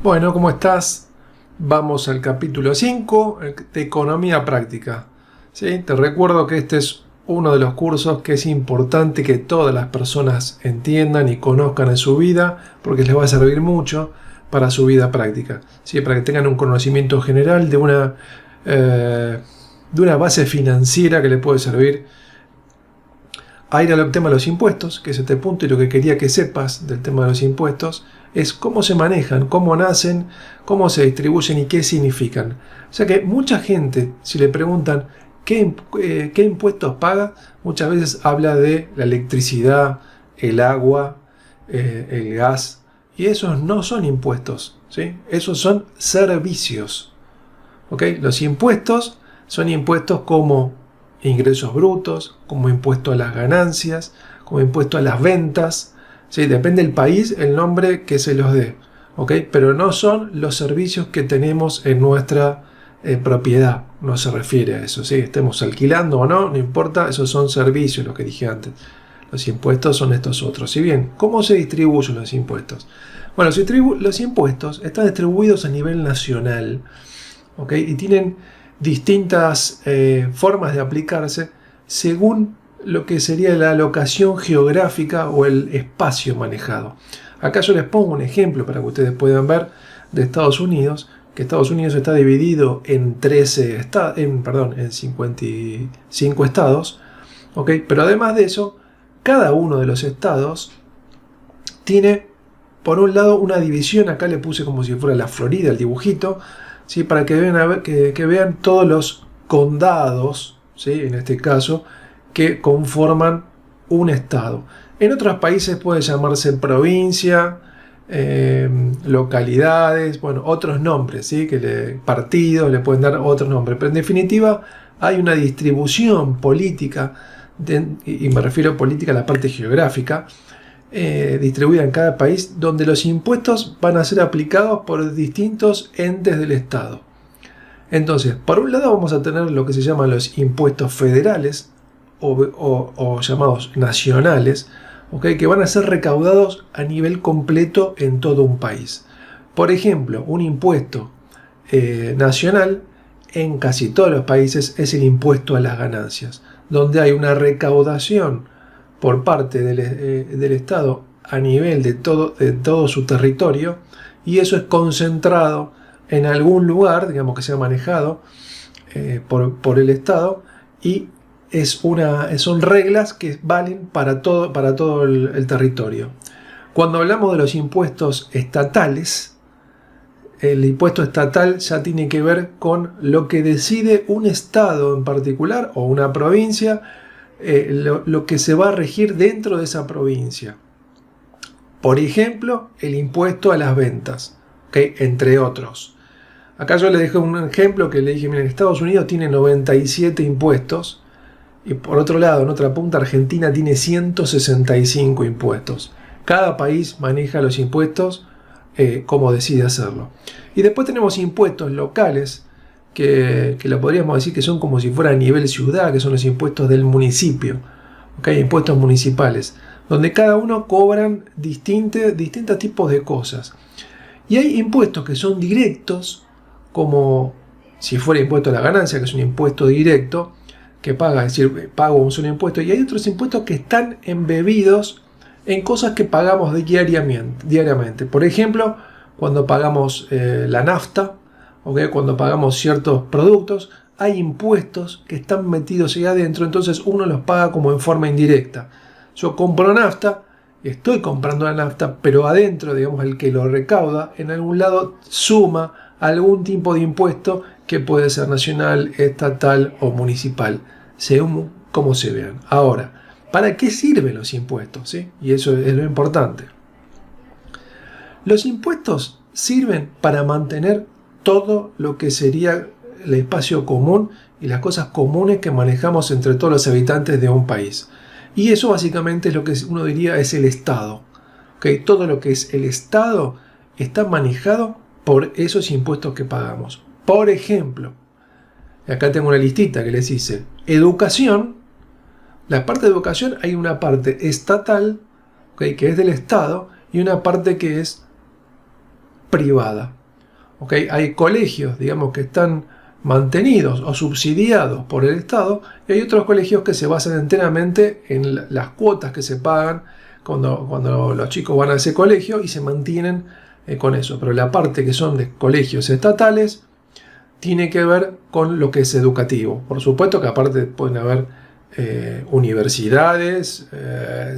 Bueno, ¿cómo estás? Vamos al capítulo 5 de Economía Práctica. ¿Sí? Te recuerdo que este es uno de los cursos que es importante que todas las personas entiendan y conozcan en su vida, porque les va a servir mucho para su vida práctica. ¿Sí? Para que tengan un conocimiento general de una base financiera que les puede servir a ir al tema de los impuestos, que es este punto, y lo que quería que sepas del tema de los impuestos es cómo se manejan, cómo nacen, cómo se distribuyen y qué significan. O sea que mucha gente, si le preguntan qué impuestos paga, muchas veces habla de la electricidad, el agua, el gas, y esos no son impuestos, ¿sí? Esos son servicios. ¿Okay? Los impuestos son impuestos como ingresos brutos, como impuesto a las ganancias, como impuesto a las ventas. ¿Sí? Depende del país el nombre que se los dé. ¿Okay? Pero no son los servicios que tenemos en nuestra propiedad. No se refiere a eso. ¿Sí? Estemos alquilando o no, no importa, esos son servicios, lo que dije antes. Los impuestos son estos otros. Si bien, ¿cómo se distribuyen los impuestos? Bueno, los impuestos están distribuidos a nivel nacional. ¿Okay? Y tienen distintas formas de aplicarse según lo que sería la alocación geográfica o el espacio manejado. Acá yo les pongo un ejemplo para que ustedes puedan ver de Estados Unidos, que Estados Unidos está dividido en 55 estados, ¿okay? Pero además de eso, cada uno de los estados tiene, por un lado, una división. Acá le puse como si fuera la Florida, el dibujito, ¿sí? Para que vean todos los condados, ¿sí? En este caso, que conforman un estado. En otros países puede llamarse provincia, localidades, bueno, otros nombres, ¿sí? Partidos le pueden dar otros nombres, pero en definitiva hay una distribución política, y me refiero a política a la parte geográfica, distribuida en cada país, donde los impuestos van a ser aplicados por distintos entes del Estado. Entonces, por un lado vamos a tener lo que se llaman los impuestos federales o llamados nacionales, ¿okay? Que van a ser recaudados a nivel completo en todo un país. Por ejemplo, un impuesto nacional en casi todos los países es el impuesto a las ganancias, donde hay una recaudación por parte del Estado a nivel de todo su territorio, y eso es concentrado en algún lugar, digamos, que sea manejado por el Estado, y son reglas que valen para todo el territorio. Cuando hablamos de los impuestos estatales, el impuesto estatal ya tiene que ver con lo que decide un estado en particular o una provincia, lo que se va a regir dentro de esa provincia. Por ejemplo, el impuesto a las ventas, ¿okay? Entre otros. Acá yo le dejé un ejemplo que le dije, miren, Estados Unidos tiene 97 impuestos, y por otro lado, en otra punta, Argentina tiene 165 impuestos. Cada país maneja los impuestos como decide hacerlo. Y después tenemos impuestos locales, que lo podríamos decir que son como si fuera a nivel ciudad, que son los impuestos del municipio, ¿okay? Impuestos municipales, donde cada uno cobran distintos tipos de cosas. Y hay impuestos que son directos, como si fuera impuesto a la ganancia, que es un impuesto directo, que paga, es decir, pago un solo impuesto, y hay otros impuestos que están embebidos en cosas que pagamos diariamente. Por ejemplo, cuando pagamos la nafta, ¿okay? Cuando pagamos ciertos productos, hay impuestos que están metidos ahí adentro, entonces uno los paga como en forma indirecta. Yo compro nafta, estoy comprando la nafta, pero adentro, digamos, el que lo recauda, en algún lado suma algún tipo de impuesto que puede ser nacional, estatal o municipal, según cómo se vean. Ahora, ¿para qué sirven los impuestos? ¿Sí? Y eso es lo importante. Los impuestos sirven para mantener todo lo que sería el espacio común y las cosas comunes que manejamos entre todos los habitantes de un país. Y eso básicamente es lo que uno diría es el Estado. ¿Okay? Todo lo que es el Estado está manejado por esos impuestos que pagamos. Por ejemplo, acá tengo una listita que les hice. Educación. La parte de educación, hay una parte estatal, ¿okay? Que es del Estado, y una parte que es privada. ¿Okay? Hay colegios, digamos, que están mantenidos o subsidiados por el Estado, y hay otros colegios que se basan enteramente en las cuotas que se pagan cuando los chicos van a ese colegio y se mantienen con eso. Pero la parte que son de colegios estatales tiene que ver con lo que es educativo. Por supuesto que aparte pueden haber universidades,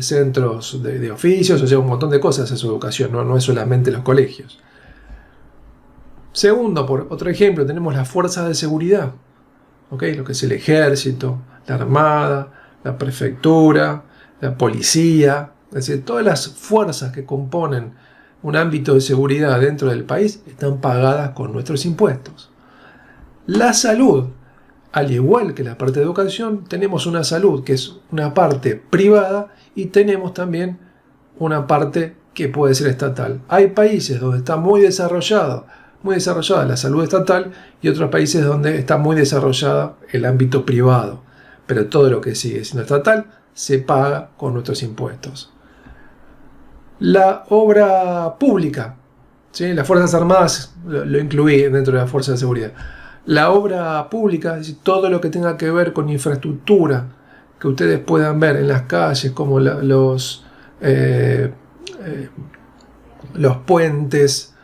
centros de oficios, o sea, un montón de cosas en su educación, no es solamente los colegios. Segundo, por otro ejemplo, tenemos las fuerzas de seguridad, ¿okay? Lo que es el ejército, la armada, la prefectura, la policía, es decir, todas las fuerzas que componen un ámbito de seguridad dentro del país están pagadas con nuestros impuestos. La salud, al igual que la parte de educación, tenemos una salud que es una parte privada y tenemos también una parte que puede ser estatal. Hay países donde está muy desarrollada la salud estatal y otros países donde está muy desarrollada el ámbito privado. Pero todo lo que sigue siendo estatal se paga con nuestros impuestos. La obra pública, ¿sí? Las Fuerzas Armadas lo incluí dentro de las Fuerzas de Seguridad. La obra pública, es decir, todo lo que tenga que ver con infraestructura que ustedes puedan ver en las calles, como los puentes,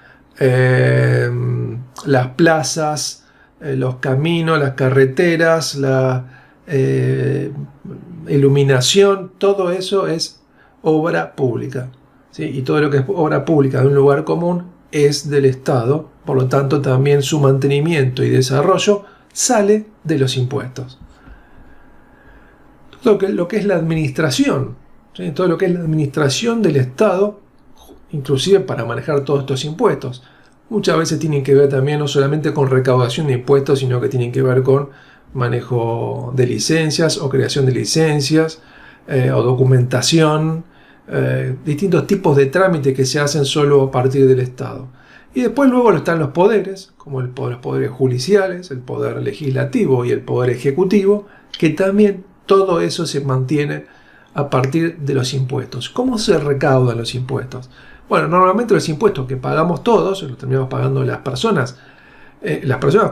las plazas, los caminos, las carreteras, la iluminación, todo eso es obra pública, ¿sí? Y todo lo que es obra pública de un lugar común es del Estado, por lo tanto también su mantenimiento y desarrollo sale de los impuestos. Todo lo que es la administración, ¿sí? Todo lo que es la administración del Estado, inclusive para manejar todos estos impuestos, muchas veces tienen que ver también no solamente con recaudación de impuestos, sino que tienen que ver con manejo de licencias o creación de licencias o documentación, distintos tipos de trámites que se hacen solo a partir del Estado. Y después luego están los poderes, como los poderes judiciales, el poder legislativo y el poder ejecutivo, que también todo eso se mantiene a partir de los impuestos. ¿Cómo se recaudan los impuestos? Bueno, normalmente los impuestos que pagamos todos, los terminamos pagando las personas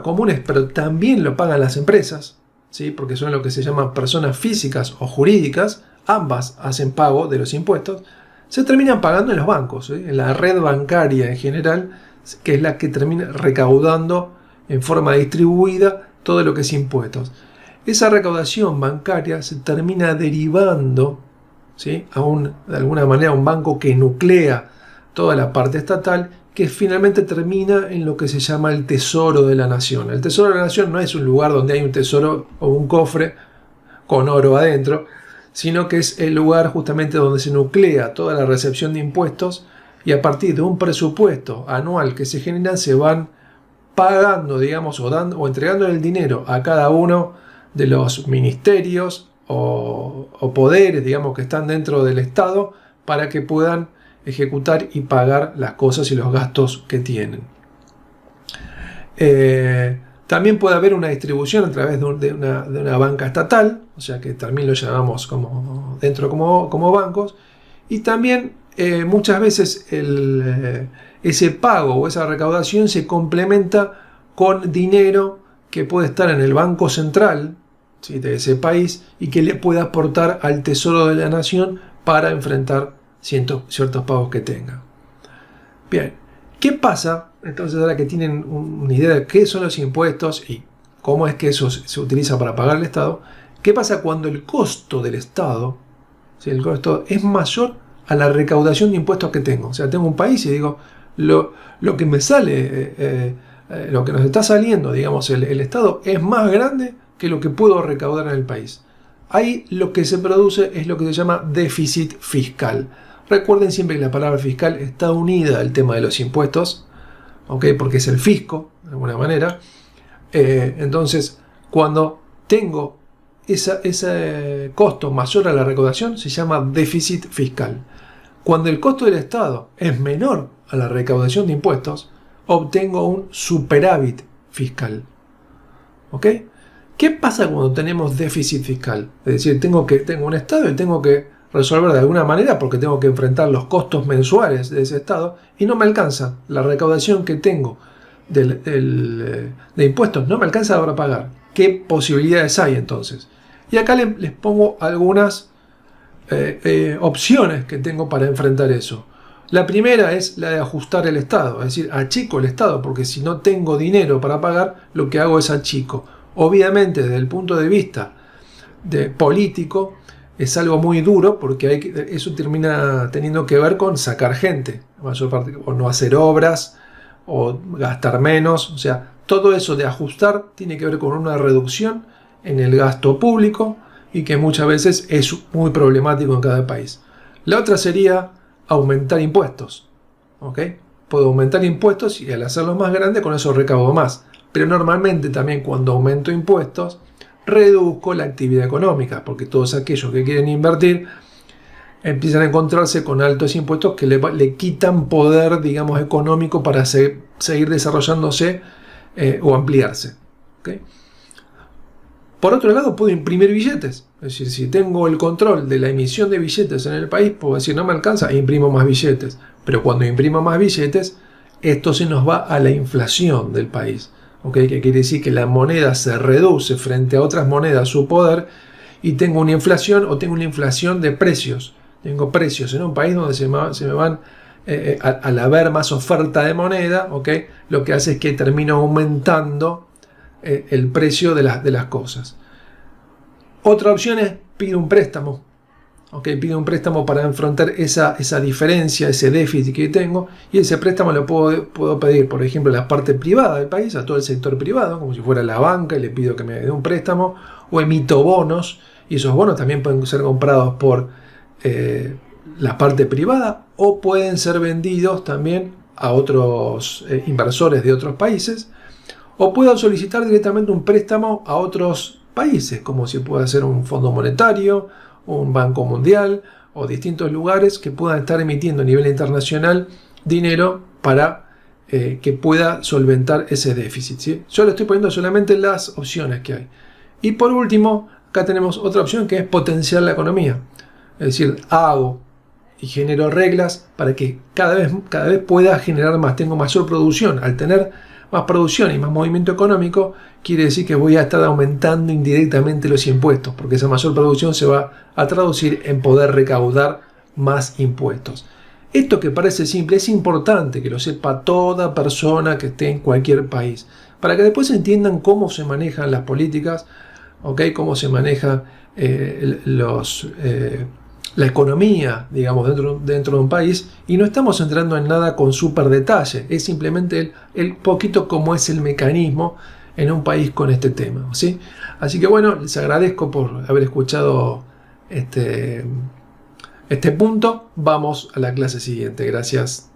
comunes, pero también lo pagan las empresas, ¿sí? Porque son lo que se llaman personas físicas o jurídicas, ambas hacen pago de los impuestos, se terminan pagando en los bancos, ¿sí? En la red bancaria en general, que es la que termina recaudando en forma distribuida todo lo que es impuestos. Esa recaudación bancaria se termina derivando, ¿sí? De alguna manera a un banco que nuclea toda la parte estatal, que finalmente termina en lo que se llama el Tesoro de la Nación. El Tesoro de la Nación no es un lugar donde hay un tesoro o un cofre con oro adentro, sino que es el lugar justamente donde se nuclea toda la recepción de impuestos y a partir de un presupuesto anual que se genera se van pagando, digamos, o entregando el dinero a cada uno de los ministerios o poderes, digamos, que están dentro del Estado para que puedan ejecutar y pagar las cosas y los gastos que tienen. También puede haber una distribución a través de una banca estatal, o sea que también lo llamamos como bancos, y también muchas veces ese pago o esa recaudación se complementa con dinero que puede estar en el Banco Central, ¿sí? De ese país y que le puede aportar al Tesoro de la Nación para enfrentar ciertos pagos que tenga. Bien, ¿qué pasa? Entonces, ahora que tienen una idea de qué son los impuestos y cómo es que eso se utiliza para pagar al Estado, ¿qué pasa cuando el costo del Estado, ¿sí? El costo es mayor a la recaudación de impuestos que tengo? O sea, tengo un país y digo, lo que me sale, lo que nos está saliendo, digamos, el Estado es más grande que lo que puedo recaudar en el país. Ahí lo que se produce es lo que se llama déficit fiscal. Recuerden siempre que la palabra fiscal está unida al tema de los impuestos, ¿okay? Porque es el fisco, de alguna manera. Entonces, cuando tengo ese costo mayor a la recaudación, se llama déficit fiscal. Cuando el costo del Estado es menor a la recaudación de impuestos, obtengo un superávit fiscal. ¿Ok? ¿Qué pasa cuando tenemos déficit fiscal? Es decir, tengo un Estado y tengo que resolver de alguna manera porque tengo que enfrentar los costos mensuales de ese Estado y no me alcanza. La recaudación que tengo de impuestos no me alcanza para pagar. ¿Qué posibilidades hay entonces? Y acá les pongo algunas opciones que tengo para enfrentar eso. La primera es la de ajustar el Estado, es decir, achico el Estado, porque si no tengo dinero para pagar, lo que hago es achico. Obviamente, desde el punto de vista político, es algo muy duro, porque eso termina teniendo que ver con sacar gente, la mayor parte, o no hacer obras, o gastar menos. O sea, todo eso de ajustar tiene que ver con una reducción en el gasto público y que muchas veces es muy problemático en cada país. La otra sería aumentar impuestos. ¿Ok? Puedo aumentar impuestos y al hacerlos más grandes con eso recaudo más. Pero normalmente también cuando aumento impuestos reduzco la actividad económica, porque todos aquellos que quieren invertir empiezan a encontrarse con altos impuestos que le quitan poder, digamos, económico para seguir desarrollándose o ampliarse. ¿Okay? Por otro lado, puedo imprimir billetes. Es decir, si tengo el control de la emisión de billetes en el país, puedo decir, no me alcanza, e imprimo más billetes. Pero cuando imprimo más billetes, esto se nos va a la inflación del país. ¿Okay? Que quiere decir que la moneda se reduce frente a otras monedas su poder y tengo una inflación de precios. Tengo precios en un país donde se me van, al haber más oferta de moneda, ¿okay? Lo que hace es que termino aumentando el precio de las cosas. Otra opción es pido un préstamo. ¿Okay? Pido un préstamo para enfrentar esa diferencia, ese déficit que tengo, y ese préstamo lo puedo pedir, por ejemplo, a la parte privada del país, a todo el sector privado, como si fuera la banca, y le pido que me dé un préstamo, o emito bonos, y esos bonos también pueden ser comprados por la parte privada, o pueden ser vendidos también a otros inversores de otros países, o puedo solicitar directamente un préstamo a otros países, como si pueda ser un fondo monetario, un banco mundial o distintos lugares que puedan estar emitiendo a nivel internacional dinero para que pueda solventar ese déficit, ¿sí? Yo le estoy poniendo solamente las opciones que hay. Y por último, acá tenemos otra opción que es potenciar la economía. Es decir, hago y genero reglas para que cada vez pueda generar más, tengo mayor producción. Al tener más producción y más movimiento económico, quiere decir que voy a estar aumentando indirectamente los impuestos, porque esa mayor producción se va a traducir en poder recaudar más impuestos. Esto que parece simple es importante que lo sepa toda persona que esté en cualquier país, para que después entiendan cómo se manejan las políticas, ¿okay? Cómo se maneja la economía, digamos, dentro de un país, y no estamos entrando en nada con súper detalle, es simplemente el poquito cómo es el mecanismo en un país con este tema, ¿sí? Así que bueno, les agradezco por haber escuchado este punto. Vamos a la clase siguiente. Gracias.